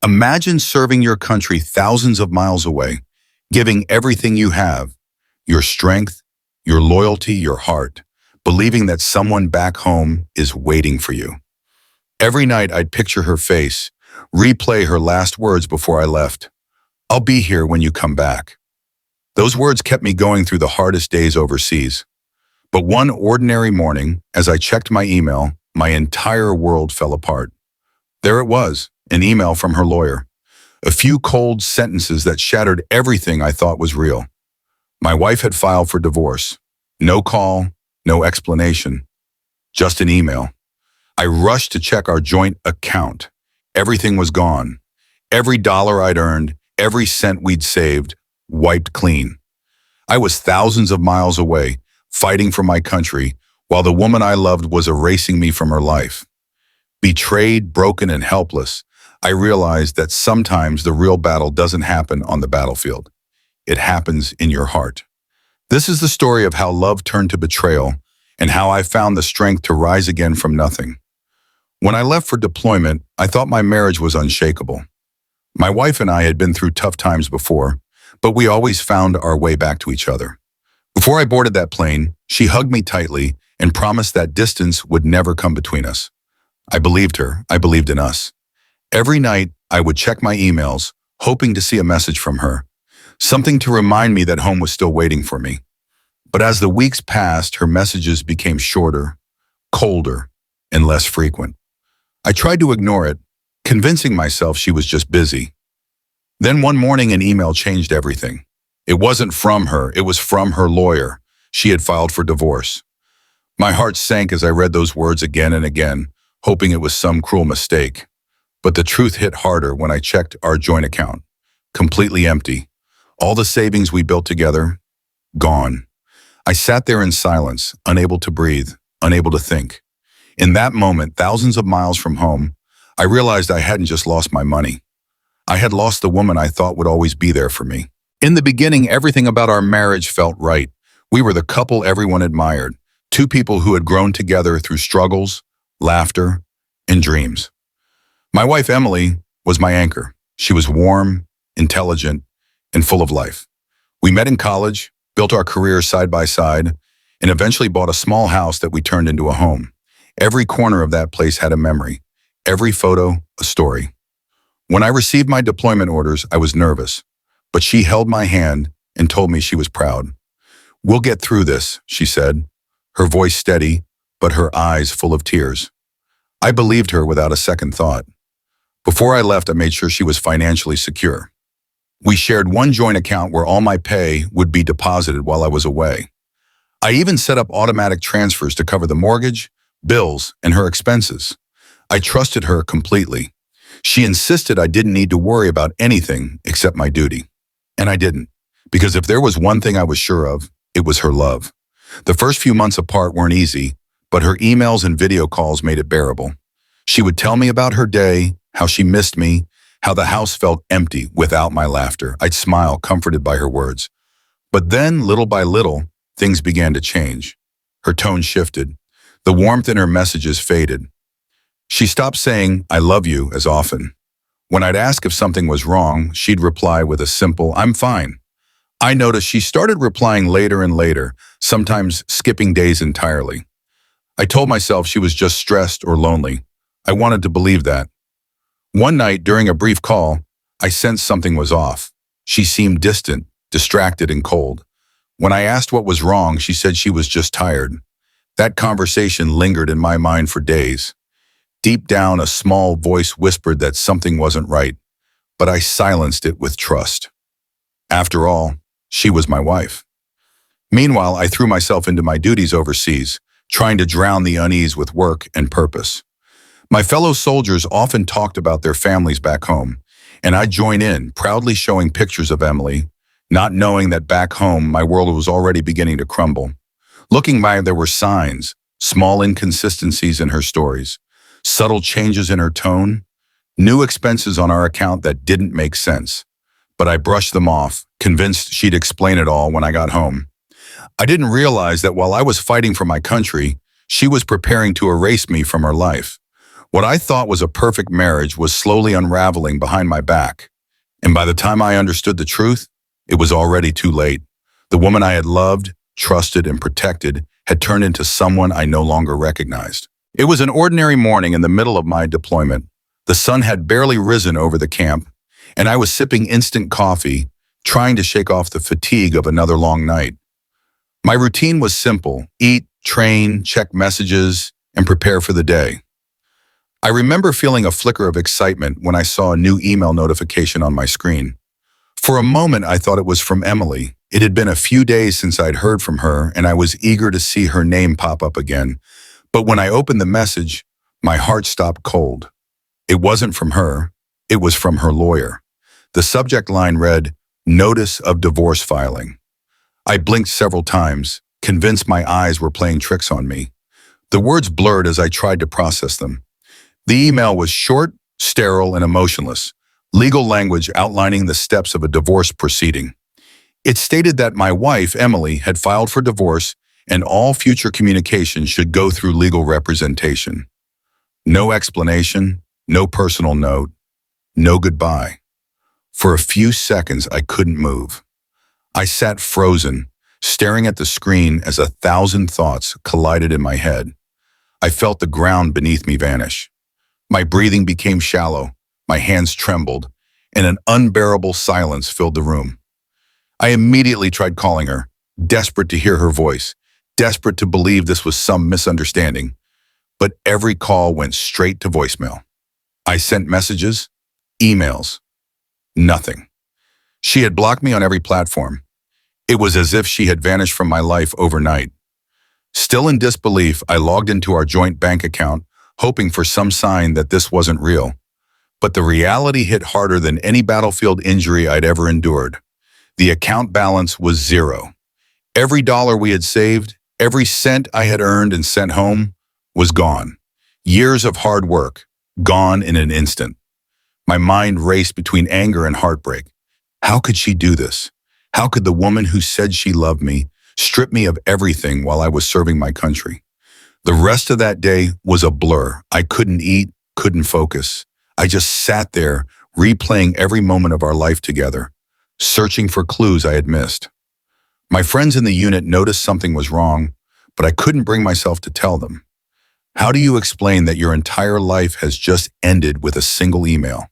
Imagine serving your country thousands of miles away, giving everything you have, your strength, your loyalty, your heart, believing that someone back home is waiting for you. Every night I'd picture her face, replay her last words before I left. "I'll be here when you come back." Those words kept me going through the hardest days overseas. But one ordinary morning, as I checked my email, my entire world fell apart. There it was, an email from her lawyer. A few cold sentences that shattered everything I thought was real. My wife had filed for divorce. No call, no explanation, just an email. I rushed to check our joint account. Everything was gone. Every dollar I'd earned, every cent we'd saved, wiped clean. I was thousands of miles away, fighting for my country, while the woman I loved was erasing me from her life. Betrayed, broken, and helpless, I realized that sometimes the real battle doesn't happen on the battlefield. It happens in your heart. This is the story of how love turned to betrayal and how I found the strength to rise again from nothing. When I left for deployment, I thought my marriage was unshakable. My wife and I had been through tough times before, but we always found our way back to each other. Before I boarded that plane, she hugged me tightly and promised that distance would never come between us. I believed her. I believed in us. Every night, I would check my emails, hoping to see a message from her, something to remind me that home was still waiting for me. But as the weeks passed, her messages became shorter, colder, and less frequent. I tried to ignore it, convincing myself she was just busy. Then one morning, an email changed everything. It wasn't from her, it was from her lawyer. She had filed for divorce. My heart sank as I read those words again and again, hoping it was some cruel mistake. But the truth hit harder when I checked our joint account. Completely empty. All the savings we built together, gone. I sat there in silence, unable to breathe, unable to think. In that moment, thousands of miles from home, I realized I hadn't just lost my money. I had lost the woman I thought would always be there for me. In the beginning, everything about our marriage felt right. We were the couple everyone admired, two people who had grown together through struggles, laughter, and dreams. My wife, Emily, was my anchor. She was warm, intelligent, and full of life. We met in college, built our careers side by side, and eventually bought a small house that we turned into a home. Every corner of that place had a memory, every photo, a story. When I received my deployment orders, I was nervous, but she held my hand and told me she was proud. "We'll get through this," she said, her voice steady, but her eyes full of tears. I believed her without a second thought. Before I left, I made sure she was financially secure. We shared one joint account where all my pay would be deposited while I was away. I even set up automatic transfers to cover the mortgage, bills, and her expenses. I trusted her completely. She insisted I didn't need to worry about anything except my duty. And I didn't, because if there was one thing I was sure of, it was her love. The first few months apart weren't easy, but her emails and video calls made it bearable. She would tell me about her day, how she missed me, how the house felt empty without my laughter. I'd smile, comforted by her words. But then, little by little, things began to change. Her tone shifted. The warmth in her messages faded. She stopped saying, "I love you," as often. When I'd ask if something was wrong, she'd reply with a simple, "I'm fine." I noticed she started replying later and later, sometimes skipping days entirely. I told myself she was just stressed or lonely. I wanted to believe that. One night, during a brief call, I sensed something was off. She seemed distant, distracted, and cold. When I asked what was wrong, she said she was just tired. That conversation lingered in my mind for days. Deep down, a small voice whispered that something wasn't right, but I silenced it with trust. After all, she was my wife. Meanwhile, I threw myself into my duties overseas, trying to drown the unease with work and purpose. My fellow soldiers often talked about their families back home, and I'd join in, proudly showing pictures of Emily, not knowing that back home my world was already beginning to crumble. Looking back, there were signs, small inconsistencies in her stories, subtle changes in her tone, new expenses on our account that didn't make sense. But I brushed them off, convinced she'd explain it all when I got home. I didn't realize that while I was fighting for my country, she was preparing to erase me from her life. What I thought was a perfect marriage was slowly unraveling behind my back. And by the time I understood the truth, it was already too late. The woman I had loved, trusted, and protected had turned into someone I no longer recognized. It was an ordinary morning in the middle of my deployment. The sun had barely risen over the camp, and I was sipping instant coffee, trying to shake off the fatigue of another long night. My routine was simple: eat, train, check messages, and prepare for the day. I remember feeling a flicker of excitement when I saw a new email notification on my screen. For a moment, I thought it was from Emily. It had been a few days since I'd heard from her, and I was eager to see her name pop up again. But when I opened the message, my heart stopped cold. It wasn't from her. It was from her lawyer. The subject line read, "Notice of divorce filing." I blinked several times, convinced my eyes were playing tricks on me. The words blurred as I tried to process them. The email was short, sterile, and emotionless, legal language outlining the steps of a divorce proceeding. It stated that my wife, Emily, had filed for divorce and all future communication should go through legal representation. No explanation, no personal note, no goodbye. For a few seconds, I couldn't move. I sat frozen, staring at the screen as 1,000 thoughts collided in my head. I felt the ground beneath me vanish. My breathing became shallow, my hands trembled, and an unbearable silence filled the room. I immediately tried calling her, desperate to hear her voice, desperate to believe this was some misunderstanding. But every call went straight to voicemail. I sent messages, emails, nothing. She had blocked me on every platform. It was as if she had vanished from my life overnight. Still in disbelief, I logged into our joint bank account, hoping for some sign that this wasn't real. But the reality hit harder than any battlefield injury I'd ever endured. The account balance was zero. Every dollar we had saved, every cent I had earned and sent home, was gone. Years of hard work, gone in an instant. My mind raced between anger and heartbreak. How could she do this? How could the woman who said she loved me strip me of everything while I was serving my country? The rest of that day was a blur. I couldn't eat, couldn't focus. I just sat there, replaying every moment of our life together, searching for clues I had missed. My friends in the unit noticed something was wrong, but I couldn't bring myself to tell them. How do you explain that your entire life has just ended with a single email?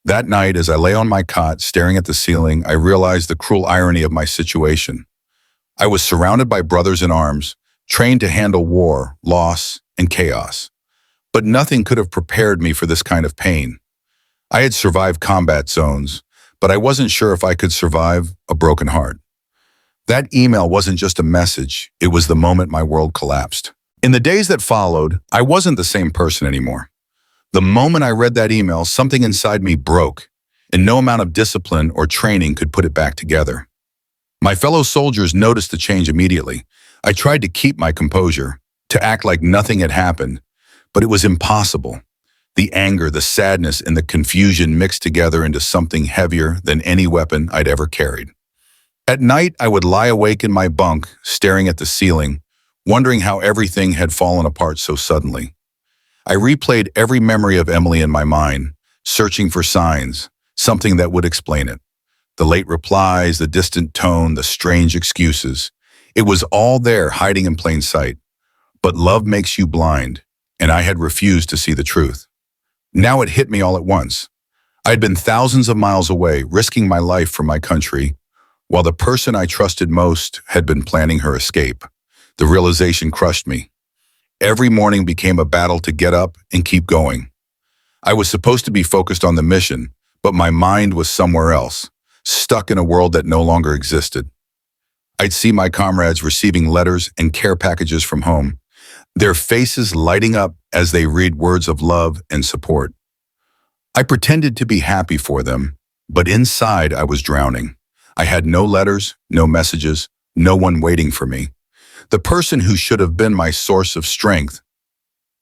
That night, as I lay on my cot, staring at the ceiling, I realized the cruel irony of my situation. I was surrounded by brothers in arms, trained to handle war, loss, and chaos. But nothing could have prepared me for this kind of pain. I had survived combat zones, but I wasn't sure if I could survive a broken heart. That email wasn't just a message, it was the moment my world collapsed. In the days that followed, I wasn't the same person anymore. The moment I read that email, something inside me broke, and no amount of discipline or training could put it back together. My fellow soldiers noticed the change immediately. I tried to keep my composure, to act like nothing had happened, but it was impossible. The anger, the sadness, and the confusion mixed together into something heavier than any weapon I'd ever carried. At night, I would lie awake in my bunk, staring at the ceiling, wondering how everything had fallen apart so suddenly. I replayed every memory of Emily in my mind, searching for signs, something that would explain it. The late replies, the distant tone, the strange excuses. It was all there, hiding in plain sight. But love makes you blind, and I had refused to see the truth. Now it hit me all at once. I'd been thousands of miles away, risking my life for my country, while the person I trusted most had been planning her escape. The realization crushed me. Every morning became a battle to get up and keep going. I was supposed to be focused on the mission, but my mind was somewhere else, stuck in a world that no longer existed. I'd see my comrades receiving letters and care packages from home, their faces lighting up as they read words of love and support. I pretended to be happy for them, but inside I was drowning. I had no letters, no messages, no one waiting for me. The person who should have been my source of strength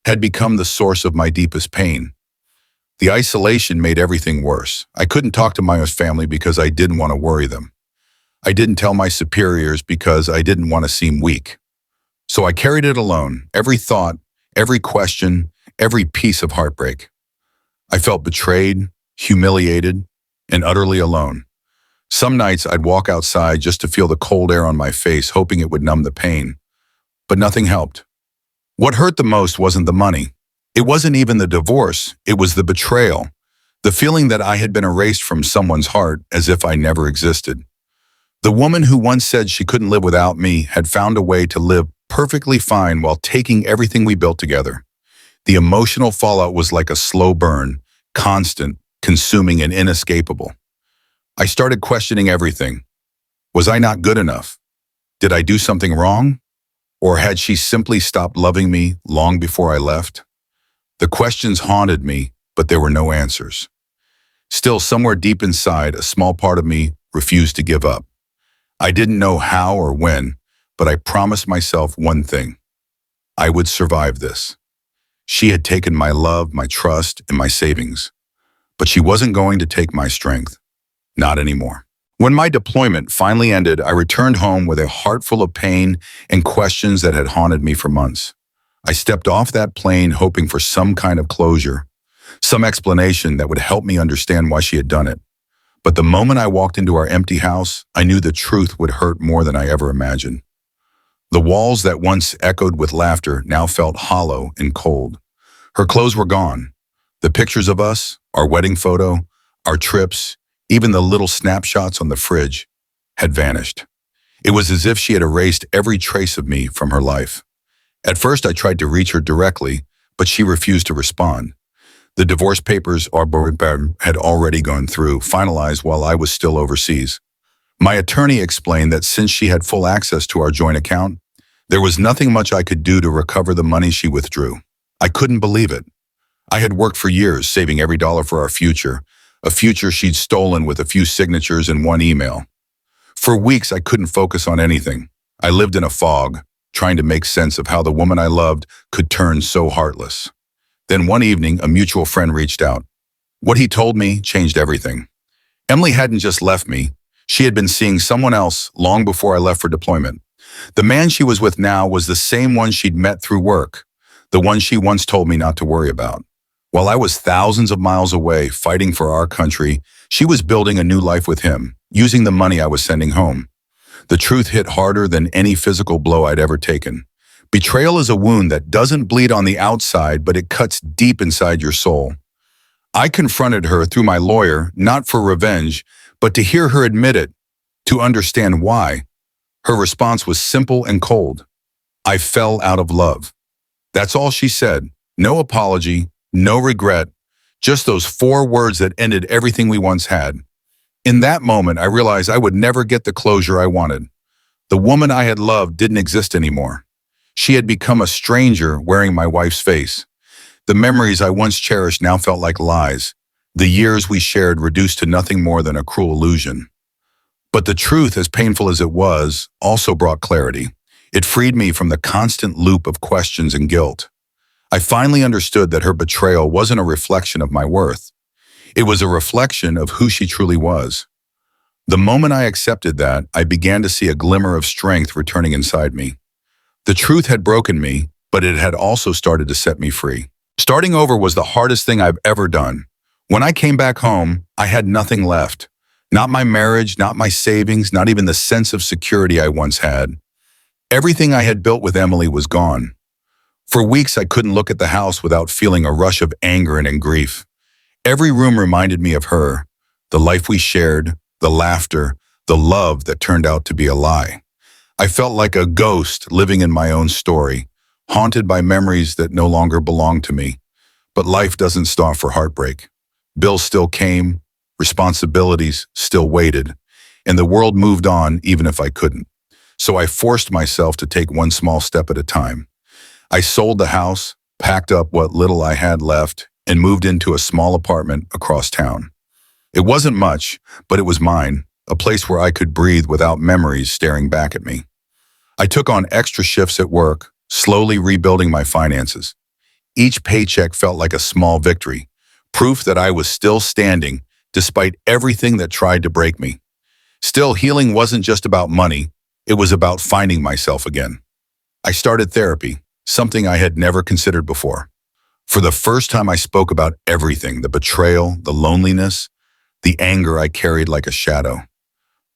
had become the source of my deepest pain. The isolation made everything worse. I couldn't talk to my family because I didn't want to worry them. I didn't tell my superiors because I didn't want to seem weak. So I carried it alone, every thought, every question, every piece of heartbreak. I felt betrayed, humiliated, and utterly alone. Some nights I'd walk outside just to feel the cold air on my face, hoping it would numb the pain. But nothing helped. What hurt the most wasn't the money. It wasn't even the divorce, it was the betrayal. The feeling that I had been erased from someone's heart as if I never existed. The woman who once said she couldn't live without me had found a way to live perfectly fine while taking everything we built together. The emotional fallout was like a slow burn, constant, consuming, and inescapable. I started questioning everything. Was I not good enough? Did I do something wrong? Or had she simply stopped loving me long before I left? The questions haunted me, but there were no answers. Still, somewhere deep inside, a small part of me refused to give up. I didn't know how or when, but I promised myself one thing. I would survive this. She had taken my love, my trust, and my savings. But she wasn't going to take my strength. Not anymore. When my deployment finally ended, I returned home with a heart full of pain and questions that had haunted me for months. I stepped off that plane hoping for some kind of closure, some explanation that would help me understand why she had done it. But the moment I walked into our empty house, I knew the truth would hurt more than I ever imagined. The walls that once echoed with laughter now felt hollow and cold. Her clothes were gone. The pictures of us, our wedding photo, our trips, even the little snapshots on the fridge, had vanished. It was as if she had erased every trace of me from her life. At first, I tried to reach her directly, but she refused to respond. The divorce papers had already gone through, finalized while I was still overseas. My attorney explained that since she had full access to our joint account, there was nothing much I could do to recover the money she withdrew. I couldn't believe it. I had worked for years, saving every dollar for our future, a future she'd stolen with a few signatures and one email. For weeks, I couldn't focus on anything. I lived in a fog, trying to make sense of how the woman I loved could turn so heartless. Then one evening, a mutual friend reached out. What he told me changed everything. Emily hadn't just left me. She had been seeing someone else long before I left for deployment. The man she was with now was the same one she'd met through work, the one she once told me not to worry about. While I was thousands of miles away fighting for our country, she was building a new life with him, using the money I was sending home. The truth hit harder than any physical blow I'd ever taken. Betrayal is a wound that doesn't bleed on the outside, but it cuts deep inside your soul. I confronted her through my lawyer, not for revenge, but to hear her admit it, to understand why. Her response was simple and cold. I fell out of love. That's all she said. No apology, no regret, just those 4 words that ended everything we once had. In that moment, I realized I would never get the closure I wanted. The woman I had loved didn't exist anymore. She had become a stranger wearing my wife's face. The memories I once cherished now felt like lies. The years we shared reduced to nothing more than a cruel illusion. But the truth, as painful as it was, also brought clarity. It freed me from the constant loop of questions and guilt. I finally understood that her betrayal wasn't a reflection of my worth. It was a reflection of who she truly was. The moment I accepted that, I began to see a glimmer of strength returning inside me. The truth had broken me, but it had also started to set me free. Starting over was the hardest thing I've ever done. When I came back home, I had nothing left. Not my marriage, not my savings, not even the sense of security I once had. Everything I had built with Emily was gone. For weeks, I couldn't look at the house without feeling a rush of anger and grief. Every room reminded me of her, the life we shared, the laughter, the love that turned out to be a lie. I felt like a ghost living in my own story, haunted by memories that no longer belonged to me. But life doesn't stop for heartbreak. Bills still came, responsibilities still waited, and the world moved on even if I couldn't. So I forced myself to take one small step at a time. I sold the house, packed up what little I had left, and moved into a small apartment across town. It wasn't much, but it was mine, a place where I could breathe without memories staring back at me. I took on extra shifts at work, slowly rebuilding my finances. Each paycheck felt like a small victory, proof that I was still standing despite everything that tried to break me. Still, healing wasn't just about money, it was about finding myself again. I started therapy, something I had never considered before. For the first time, I spoke about everything, the betrayal, the loneliness, the anger I carried like a shadow.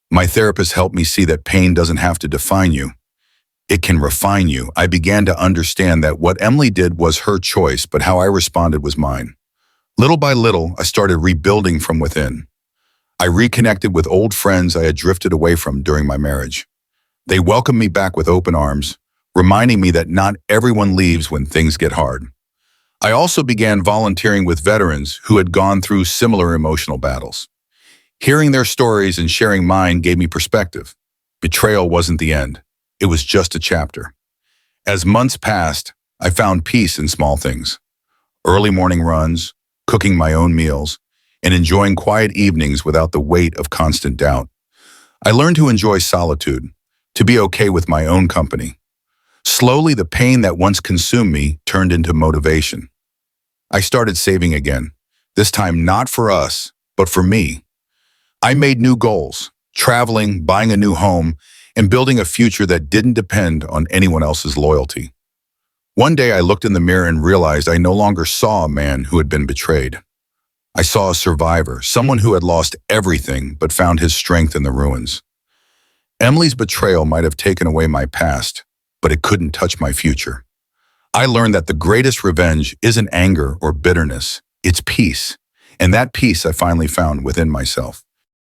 My therapist helped me see that pain doesn't have to define you. It can refine you. I began to understand that what Emily did was her choice, but how I responded was mine. Little by little, I started rebuilding from within. I reconnected with old friends I had drifted away from during my marriage. They welcomed me back with open arms, reminding me that not everyone leaves when things get hard. I also began volunteering with veterans who had gone through similar emotional battles. Hearing their stories and sharing mine gave me perspective. Betrayal wasn't the end. It was just a chapter. As months passed, I found peace in small things. Early morning runs, cooking my own meals, and enjoying quiet evenings without the weight of constant doubt. I learned to enjoy solitude, to be okay with my own company. Slowly, the pain that once consumed me turned into motivation. I started saving again, this time not for us, but for me. I made new goals, traveling, buying a new home, and building a future that didn't depend on anyone else's loyalty. One day I looked in the mirror and realized I no longer saw a man who had been betrayed. I saw a survivor, someone who had lost everything but found his strength in the ruins. Emily's betrayal might have taken away my past, but it couldn't touch my future. I learned that the greatest revenge isn't anger or bitterness, it's peace. And that peace I finally found within myself.